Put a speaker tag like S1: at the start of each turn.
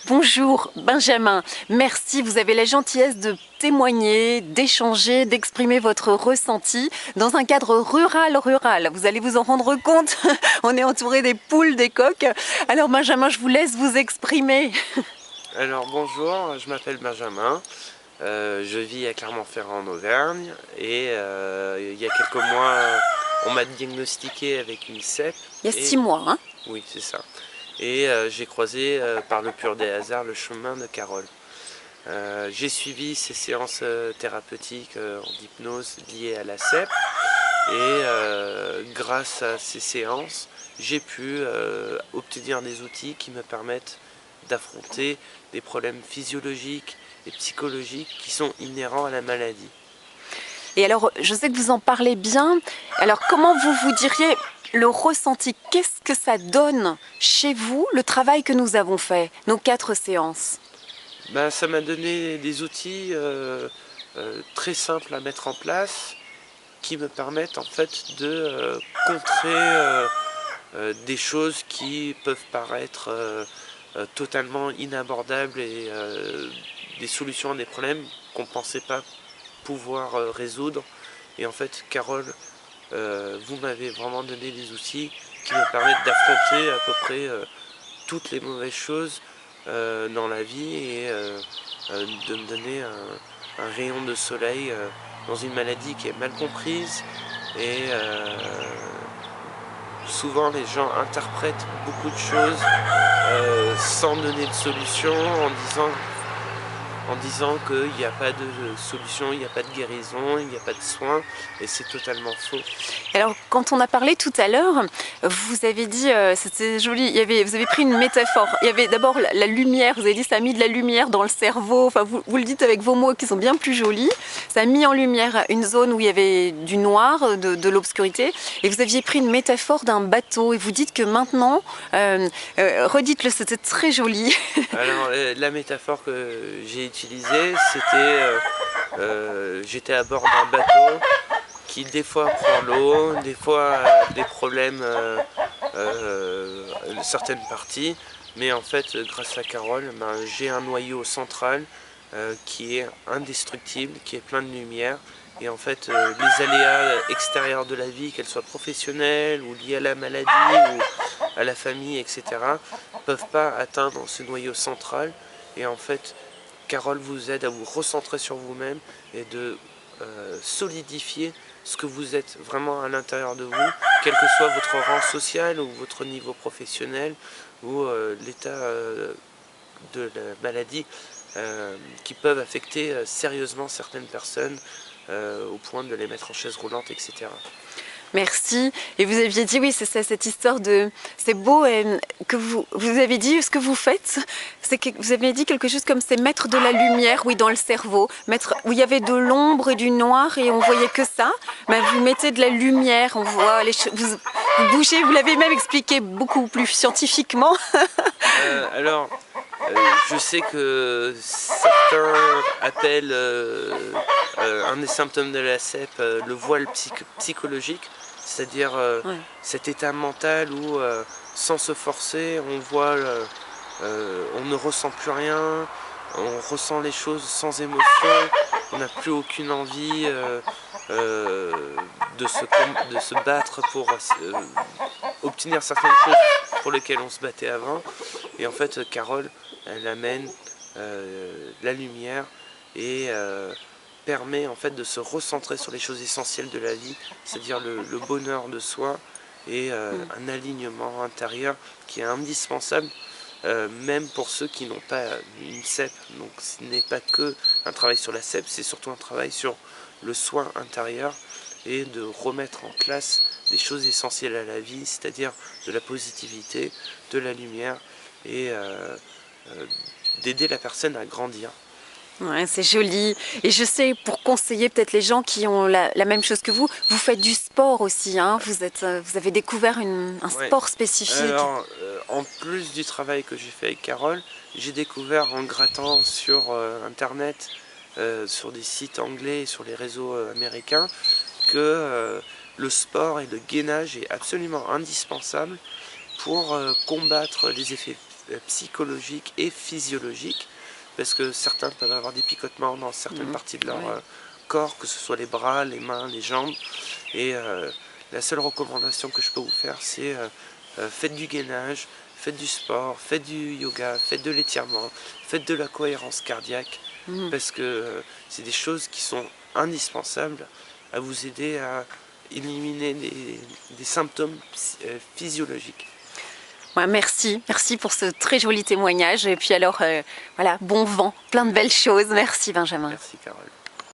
S1: Bonjour Benjamin, merci, vous avez la gentillesse de témoigner, d'échanger, d'exprimer votre ressenti dans un cadre rural. Vous allez vous en rendre compte, on est entouré des poules, des coqs. Alors Benjamin, je vous laisse vous exprimer.
S2: Alors bonjour, je m'appelle Benjamin, je vis à Clermont-Ferrand en Auvergne et il y a quelques mois on m'a diagnostiqué avec une CEP.
S1: Il y a 6 mois, hein?
S2: Oui, c'est ça. Et j'ai croisé par le pur des hasards le chemin de Carole. J'ai suivi ces séances thérapeutiques en hypnose liées à la CEP et grâce à ces séances, j'ai pu obtenir des outils qui me permettent d'affronter des problèmes physiologiques et psychologiques qui sont inhérents à la maladie.
S1: Et alors, je sais que vous en parlez bien. Alors, comment vous diriez le ressenti? Qu'est-ce que ça donne chez vous, le travail que nous avons fait, nos 4 séances?
S2: Ben, ça m'a donné des outils très simples à mettre en place qui me permettent en fait de contrer des choses qui peuvent paraître totalement inabordables et des solutions à des problèmes qu'on ne pensait pas pouvoir résoudre. Et en fait, Carole, vous m'avez vraiment donné des outils qui me permettent d'affronter à peu près toutes les mauvaises choses dans la vie et de me donner un rayon de soleil dans une maladie qui est mal comprise et souvent les gens interprètent beaucoup de choses sans donner de solution en disant qu'il n'y a pas de solution, il n'y a pas de guérison, il n'y a pas de soins, et c'est totalement faux.
S1: Alors, quand on a parlé tout à l'heure, vous avez dit, c'était joli, vous avez pris une métaphore. Il y avait d'abord la lumière, vous avez dit ça a mis de la lumière dans le cerveau, enfin vous le dites avec vos mots qui sont bien plus jolis. Ça a mis en lumière une zone où il y avait du noir, de l'obscurité, et vous aviez pris une métaphore d'un bateau, et vous dites que maintenant, redites-le, c'était très joli.
S2: Alors, la métaphore que j'ai utilisée, c'était j'étais à bord d'un bateau qui des fois prend l'eau, des fois a des problèmes certaines parties, mais en fait grâce à Carole, ben, j'ai un noyau central qui est indestructible, qui est plein de lumière, et en fait les aléas extérieurs de la vie, qu'elles soient professionnelles ou liées à la maladie ou à la famille, etc., peuvent pas atteindre ce noyau central, et en fait Carole vous aide à vous recentrer sur vous-même et de solidifier ce que vous êtes vraiment à l'intérieur de vous, quel que soit votre rang social ou votre niveau professionnel ou l'état de la maladie qui peuvent affecter sérieusement certaines personnes au point de les mettre en chaise roulante, etc.
S1: Merci. Et vous aviez dit, oui, c'est ça, cette histoire de... C'est beau que vous avez dit, ce que vous faites, c'est que vous avez dit quelque chose comme c'est mettre de la lumière, oui, dans le cerveau, mettre où il y avait de l'ombre et du noir et on voyait que ça. Ben, vous mettez de la lumière, on voit les vous bougez, vous l'avez même expliqué beaucoup plus scientifiquement.
S2: Alors, je sais que certains appellent un des symptômes de la CEP le voile psychologique, c'est-à-dire
S1: Ouais.
S2: cet état mental où sans se forcer, on ne ressent plus rien, on ressent les choses sans émotion, on n'a plus aucune envie de se battre pour obtenir certaines choses pour lesquelles on se battait avant. Et en fait, Carole, elle amène la lumière et permet en fait de se recentrer sur les choses essentielles de la vie, c'est-à-dire le bonheur de soi et un alignement intérieur qui est indispensable, même pour ceux qui n'ont pas une CEP. Donc ce n'est pas que un travail sur la CEP, c'est surtout un travail sur le soin intérieur et de remettre en place des choses essentielles à la vie, c'est-à-dire de la positivité, de la lumière et d'aider la personne à grandir.
S1: Ouais, c'est joli. Et je sais, pour conseiller peut-être les gens qui ont la même chose que vous faites du sport aussi, hein. Vous avez découvert un
S2: Ouais.
S1: sport spécifique.
S2: Alors, en plus du travail que j'ai fait avec Carole, j'ai découvert en grattant sur internet, sur des sites anglais et sur les réseaux américains, que le sport et le gainage est absolument indispensable pour combattre les effets psychologiques et physiologiques, parce que certains peuvent avoir des picotements dans certaines parties de leur corps, que ce soit les bras, les mains, les jambes, et la seule recommandation que je peux vous faire, c'est faites du gainage, faites du sport, faites du yoga, faites de l'étirement, faites de la cohérence cardiaque, parce que c'est des choses qui sont indispensables à vous aider à éliminer des symptômes physiologiques.
S1: Ouais, merci pour ce très joli témoignage. Et puis alors, voilà, bon vent, plein de belles choses. Merci Benjamin.
S2: Merci Carole.